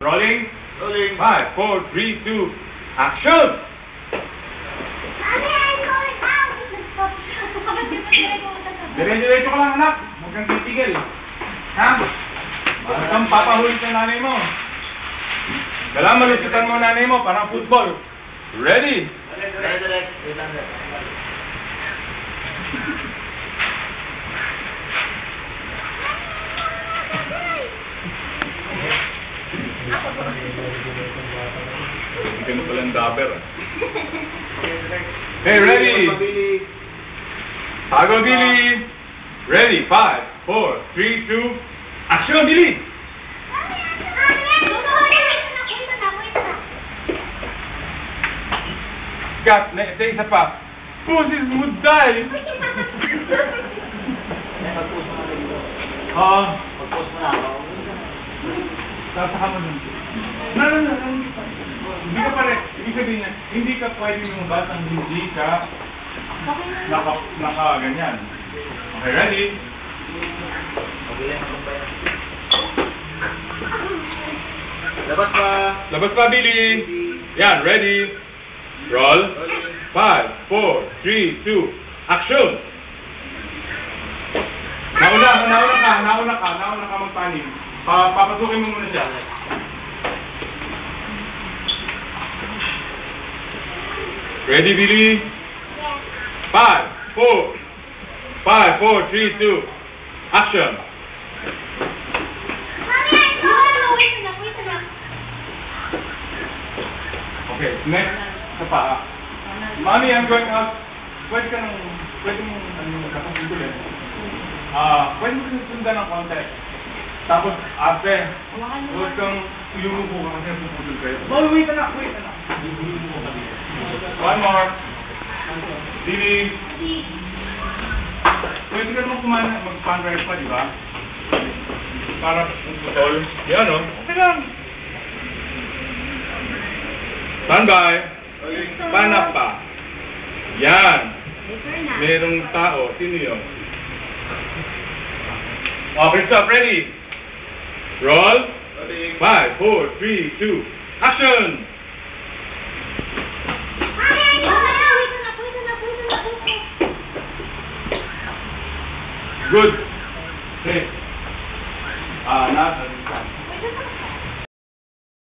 Rolling. Rolling. 5, 4, 3, 2, action! Mami, I'm going out! Nag-stop siya. Bakit di ba pumunta siya? Dire-diretso ka lang, anak. Huwag kang titigil. Ha? Para kang papahuli sa nanay mo. Kailangan malusutan mo ang nanay mo, parang football. Ready? Direct. Hindi ka palang dapper. Hey, ready? Tago, Billy. Ready? 5, 4, 3, 2, action, Billy! Got, ito isa pa. Pusis mo die! Mag-post mo na rin ito. Oo. Mag-post mo na ako. Sasaka mo dun. No. Hindi ka pare. Ibig sabihin niya, hindi ka pwede lumabas ang hindi ka naka-ganyan. Okay, ready? Mag-ilan ako ba yan? Labas pa. Labas pa, Billy. Yan, ready. Roll. 5, 4, 3, 2, action! Nauna ka magpanim. Papasukin mo muna siya. Ready, Billy? 5, 4, 3, 2, action! Okay, next sa paa. Mommy, I'm going out. Pwede mong magkakasundul eh. Pwede mo sundan ng konti. Tapos, ate, huwag kang iluluko ka kasi puputol kayo. Oh, wait anak. One more. Dili. Pwede ka naman mag-span drive pa, di ba? Para puputol. Yan o. Okay lang. Standby. Panap pa. Yan. Merong tao. Sino yun? Okay, stop. Ready? Roll. 5, 4, 3, 2, action! Good.